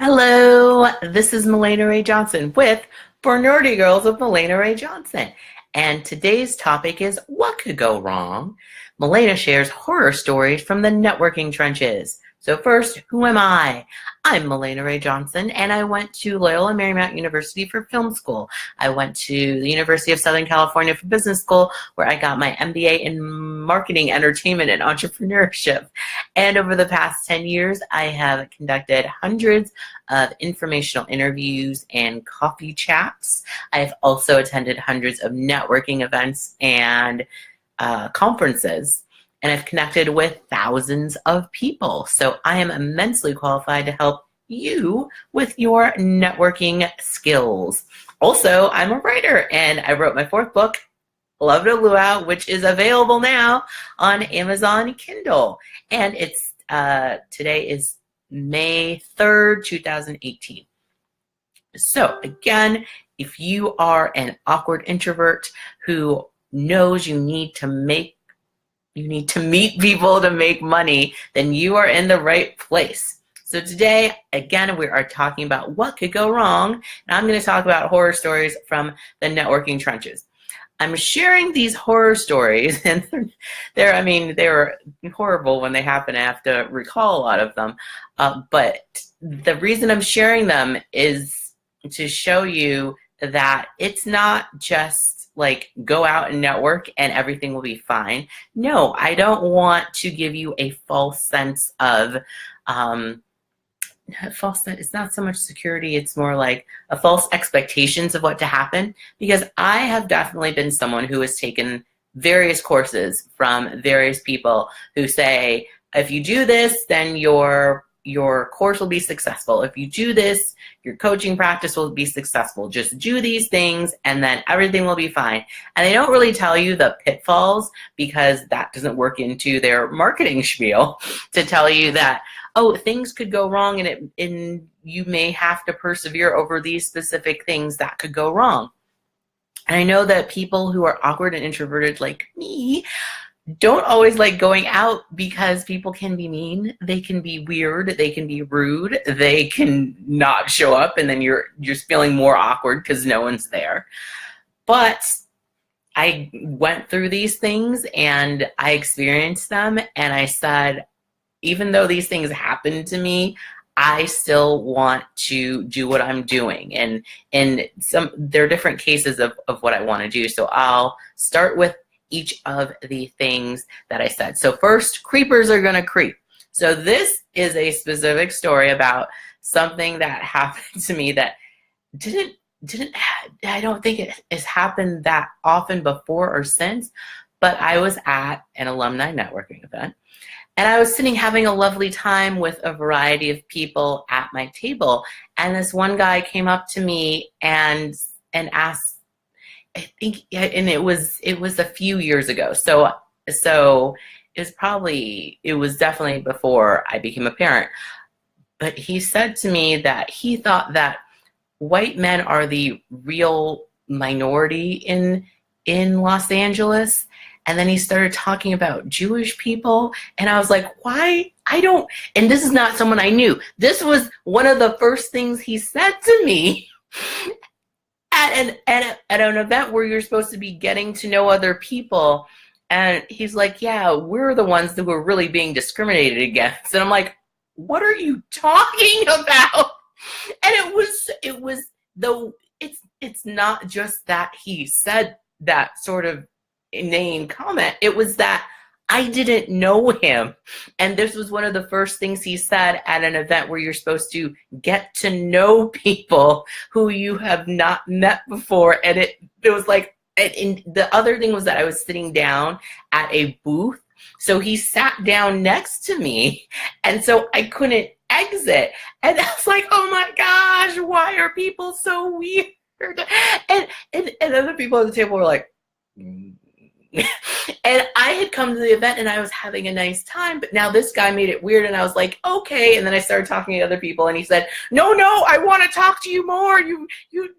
Hello, this is Mahlena Ray Johnson with For Nerdy Girls with Mahlena Ray Johnson. And today's topic is what could go wrong? Mahlena shares horror stories from the networking trenches. So first, who am I? I'm Mahlena Ray Johnson, and I went to Loyola Marymount University for film school. I went to the University of Southern California for business school, where I got my MBA in marketing, entertainment, and entrepreneurship. And over the past 10 years, I have conducted hundreds of informational interviews and coffee chats. I've also attended hundreds of networking events and conferences, and I've connected with thousands of people. So I am immensely qualified to help you with your networking skills. Also, I'm a writer, and I wrote my fourth book, Love to Luau, which is available now on Amazon Kindle. And it's today is May 3rd, 2018. So again, if you are an awkward introvert who knows you need to meet people to make money, then you are in the right place. So today, again, we are talking about what could go wrong, and I'm going to talk about horror stories from the networking trenches. I'm sharing these horror stories, and they're horrible when they happen. I have to recall a lot of them, but the reason I'm sharing them is to show you that it's not just like go out and network and everything will be fine. No, I don't want to give you a false sense of it's not so much security, it's more like a false expectations of what to happen, because I have definitely been someone who has taken various courses from various people who say, if you do this, then your course will be successful. If you do this, your coaching practice will be successful. Just do these things and then everything will be fine. And they don't really tell you the pitfalls, because that doesn't work into their marketing spiel to tell you that, oh, things could go wrong and you may have to persevere over these specific things that could go wrong. And I know that people who are awkward and introverted like me don't always like going out, because people can be mean, they can be weird, they can be rude, they can not show up, and then you're just feeling more awkward because no one's there. But I went through these things and I experienced them, and I said, even though these things happened to me, I still want to do what I'm doing. And there are different cases of what I want to do. So I'll start with each of the things that I said. So first, creepers are going to creep. So this is a specific story about something that happened to me that I don't think it has happened that often before or since, but I was at an alumni networking event, and I was sitting having a lovely time with a variety of people at my table, and this one guy came up to me and asked, I think, and it was a few years ago. So it was definitely before I became a parent. But he said to me that he thought that white men are the real minority in Los Angeles. And then he started talking about Jewish people. And I was like, why? And this is not someone I knew. This was one of the first things he said to me at an event where you're supposed to be getting to know other people. And he's like, yeah, we're the ones that were really being discriminated against. And I'm like, what are you talking about? And it's not just that he said that sort of inane comment. It was that I didn't know him. And this was one of the first things he said at an event where you're supposed to get to know people who you have not met before. And it was like, and the other thing was that I was sitting down at a booth. So he sat down next to me, and so I couldn't exit. And I was like, oh my gosh, why are people so weird? And other people at the table were like, and I had come to the event and I was having a nice time, but now this guy made it weird, and I was like, okay. And then I started talking to other people, and he said, no, I want to talk to you more. You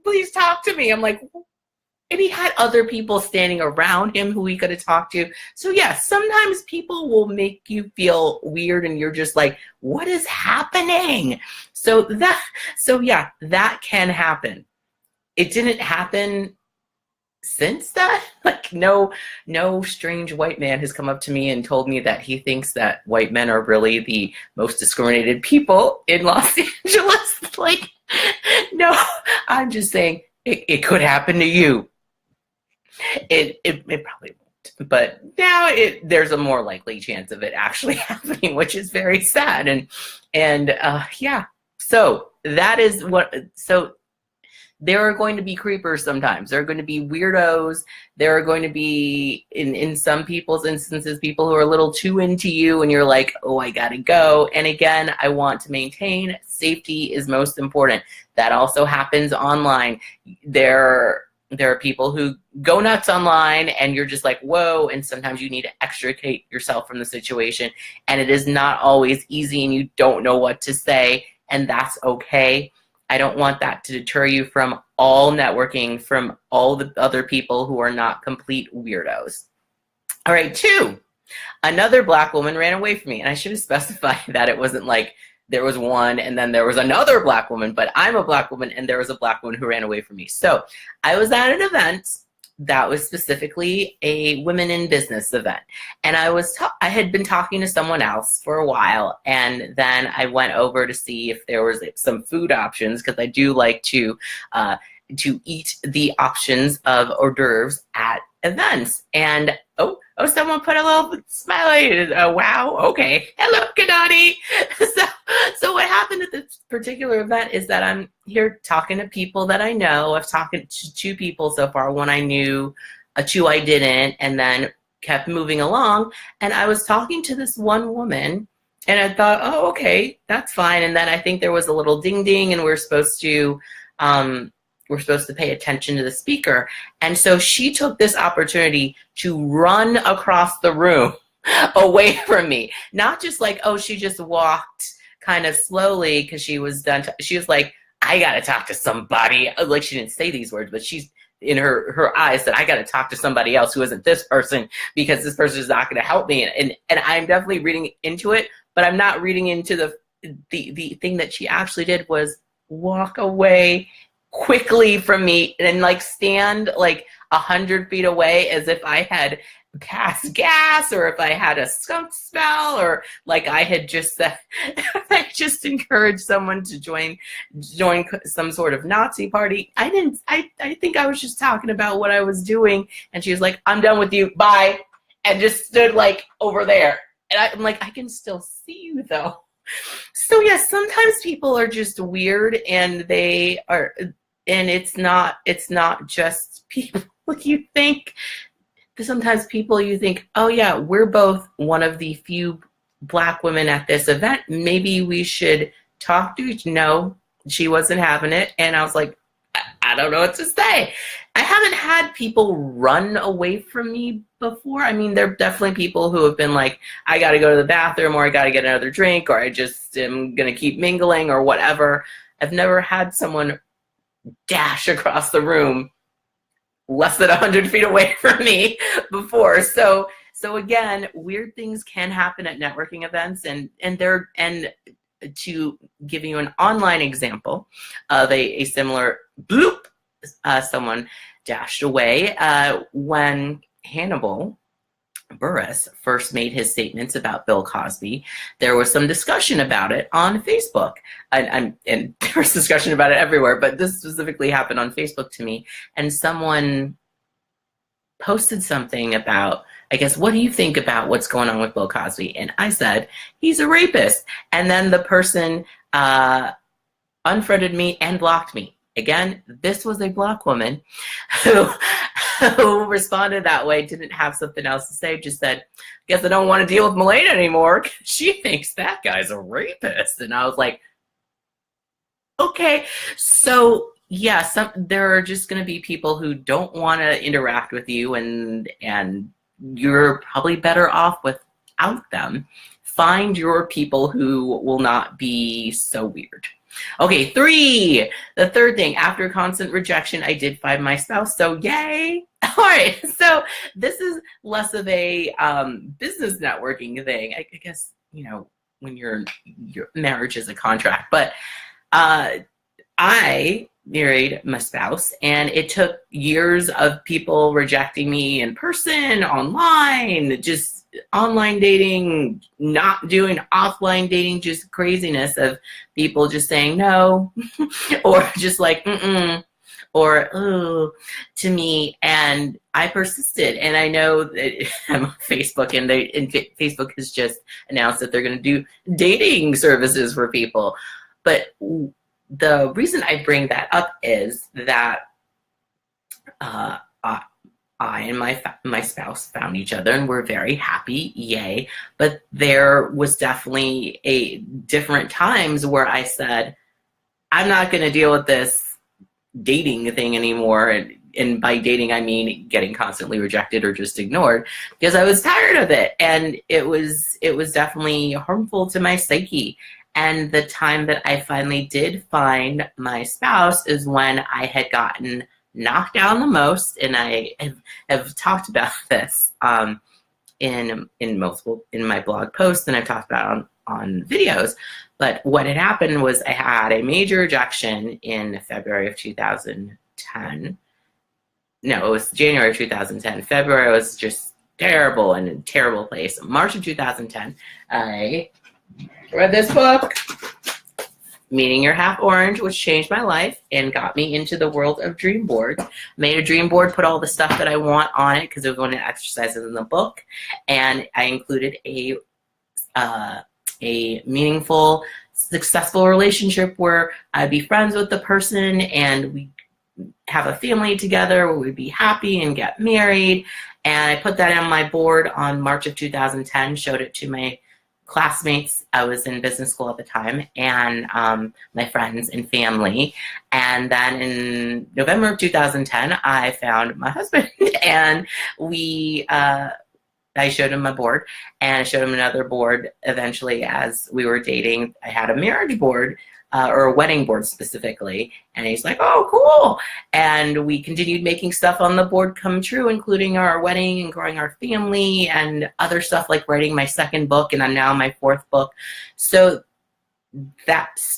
please talk to me. I'm like, and he had other people standing around him who he could have talked to. So yeah, sometimes people will make you feel weird and you're just like, what is happening? So yeah, that can happen. It didn't happen since that. Like no strange white man has come up to me and told me that he thinks that white men are really the most discriminated people in Los Angeles. Like, no, I'm just saying it could happen to you. It probably won't, but now there's a more likely chance of it actually happening, which is very sad. And yeah, so that is what. So there are going to be creepers sometimes. There are going to be weirdos. There are going to be, in some people's instances, people who are a little too into you and you're like, oh, I gotta go. And again, I want to maintain safety is most important. That also happens online. There are people who go nuts online and you're just like, whoa, and sometimes you need to extricate yourself from the situation. And it is not always easy and you don't know what to say, and that's okay. I don't want that to deter you from all networking, from all the other people who are not complete weirdos. All right, 2, another Black woman ran away from me. And I should have specified that it wasn't like there was one and then there was another Black woman, but I'm a Black woman and there was a Black woman who ran away from me. So I was at an event that was specifically a women in business event. And I had been talking to someone else for a while, and then I went over to see if there was some food options, because I do like to eat the options of hors d'oeuvres at events. And someone put a little smiley. Wow, okay. Hello, Kadani. So what happened at this particular event is that I'm here talking to people that I know. I've talked to 2 people so far. One I knew, 2 I didn't, and then kept moving along. And I was talking to this one woman, and I thought, oh, okay, that's fine. And then I think there was a little ding ding, and we're supposed to pay attention to the speaker. And so she took this opportunity to run across the room away from me. Not just like, oh, she just walked kind of slowly because she was done. She was like, I got to talk to somebody. Like, she didn't say these words, but she's in her eyes said, I got to talk to somebody else who isn't this person, because this person is not going to help me. And I'm definitely reading into it, but I'm not reading into the thing that she actually did was walk away quickly from me and like stand like 100 feet away as if I had passed gas, or if I had a skunk smell, or like I had just said, I just encouraged someone to join some sort of Nazi party. I think I was just talking about what I was doing, and she was like, I'm done with you, bye, and just stood like over there. And I'm like, I can still see you though. So yeah, sometimes people are just weird, and it's not just people you think. Sometimes people you think, oh yeah, we're both one of the few Black women at this event. Maybe we should talk to each. No, she wasn't having it. And I was like, I don't know what to say. I haven't had people run away from me before. I mean, there are definitely people who have been like, I got to go to the bathroom, or I got to get another drink, or I just am going to keep mingling, or whatever. I've never had someone dash across the room less than 100 feet away from me before. So again, weird things can happen at networking events, and to give you an online example of a similar bloop, someone dashed away when Hannibal Buress first made his statements about Bill Cosby. There was some discussion about it on Facebook, and there was discussion about it everywhere, but this specifically happened on Facebook to me. And someone posted something about, I guess, what do you think about what's going on with Bill Cosby? And I said, he's a rapist. And then the person unfriended me and blocked me. Again, this was a Black woman who responded that way, didn't have something else to say, just said, guess I don't want to deal with Mahlena anymore. She thinks that guy's a rapist. And I was like, okay. So yeah, there are just going to be people who don't want to interact with you, and you're probably better off without them. Find your people who will not be so weird. Okay, 3. The third thing, after constant rejection, I did find my spouse. So yay. All right. So this is less of a business networking thing. I guess, you know, when your marriage is a contract, but I married my spouse, and it took years of people rejecting me in person, online, just online dating, not doing offline dating, just craziness of people just saying no, or just like, or oh, to me. And I persisted. And I know that I'm on Facebook, and Facebook has just announced that they're going to do dating services for people. But the reason I bring that up is that I and my spouse found each other, and we're very happy, yay. But there was definitely a different times where I said, I'm not going to deal with this dating thing anymore. And by dating, I mean getting constantly rejected or just ignored, because I was tired of it. And it was definitely harmful to my psyche. And the time that I finally did find my spouse is when I had gotten knocked down the most. And I have talked about this in my blog posts, and I've talked about on videos. But what had happened was I had a major rejection in February of 2010. No, it was January of 2010. February was just terrible, and a terrible place. March of 2010, I read this book, Meaning You're Half Orange, which changed my life and got me into the world of dream boards. Made a dream board, put all the stuff that I want on it because it was one of the exercises in the book, and I included a meaningful, successful relationship where I'd be friends with the person and we have a family together where we'd be happy and get married. And I put that on my board on March of 2010, showed it to my classmates. I was in business school at the time, and my friends and family. And then in November of 2010, I found my husband, and I showed him my board, and I showed him another board eventually as we were dating. I had a marriage board, or a wedding board specifically, and he's like, oh, cool. And we continued making stuff on the board come true, including our wedding and growing our family and other stuff like writing my second book, and I'm now my 4th book. So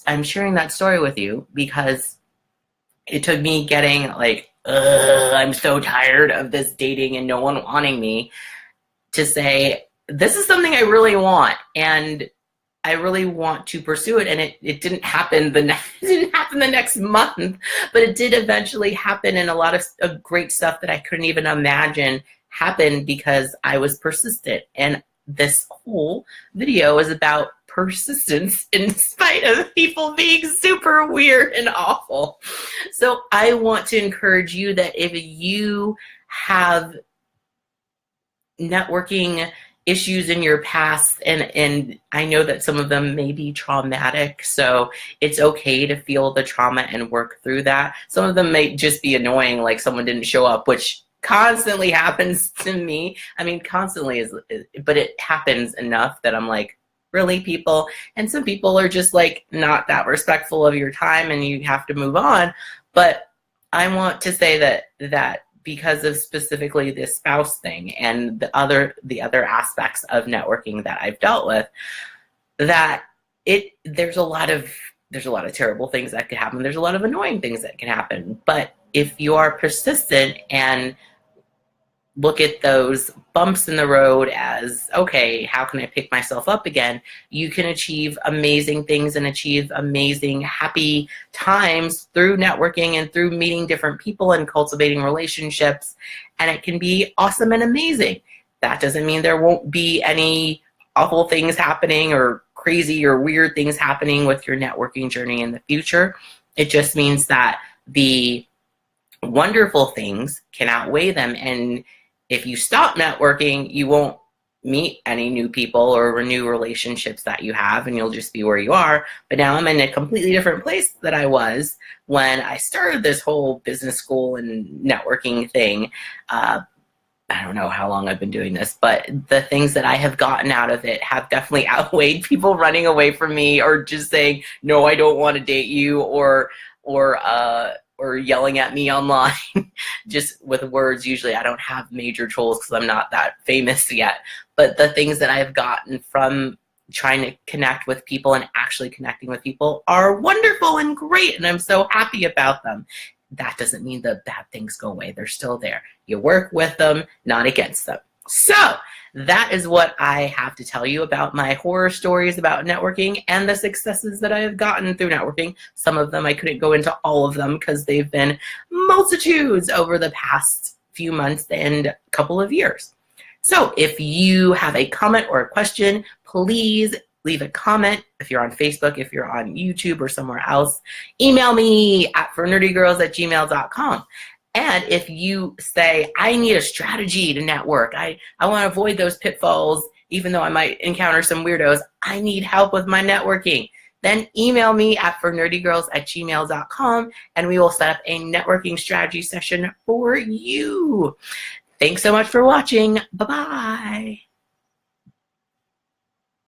I'm sharing that story with you because it took me getting like, I'm so tired of this dating and no one wanting me, to say, this is something I really want, and I really want to pursue it. And it didn't happen the next month, but it did eventually happen, and a lot of great stuff that I couldn't even imagine happened because I was persistent. And this whole video is about persistence in spite of people being super weird and awful. So I want to encourage you that if you have networking issues in your past, and I know that some of them may be traumatic, so it's okay to feel the trauma and work through that. Some of them may just be annoying, like someone didn't show up, which constantly happens to me. I mean, constantly but it happens enough that I'm like, really, people? And some people are just like not that respectful of your time, and you have to move on. But I want to say that because of specifically this spouse thing and the other aspects of networking that I've dealt with, that there's a lot of terrible things that could happen. There's a lot of annoying things that can happen. But if you are persistent and look at those bumps in the road as, okay, how can I pick myself up again? You can achieve amazing things and achieve amazing, happy times through networking and through meeting different people and cultivating relationships. And it can be awesome and amazing. That doesn't mean there won't be any awful things happening or crazy or weird things happening with your networking journey in the future. It just means that the wonderful things can outweigh them. And if you stop networking, you won't meet any new people or renew relationships that you have, and you'll just be where you are. But now I'm in a completely different place than I was when I started this whole business school and networking thing I don't know how long I've been doing this, but the things that I have gotten out of it have definitely outweighed people running away from me or just saying, no, I don't want to date you, or yelling at me online just with words. Usually I don't have major trolls because I'm not that famous yet, but the things that I've gotten from trying to connect with people and actually connecting with people are wonderful and great, and I'm so happy about them. That doesn't mean the bad things go away. They're still there. You work with them, not against them. So that is what I have to tell you about my horror stories about networking and the successes that I have gotten through networking. Some of them, I couldn't go into all of them because they've been multitudes over the past few months and couple of years. So if you have a comment or a question, please leave a comment. If you're on Facebook, if you're on YouTube or somewhere else, email me at fornerdygirls@gmail.com. And if you say, I need a strategy to network, I want to avoid those pitfalls, even though I might encounter some weirdos, I need help with my networking, then email me at fornerdygirls@gmail.com and we will set up a networking strategy session for you. Thanks so much for watching. Bye-bye.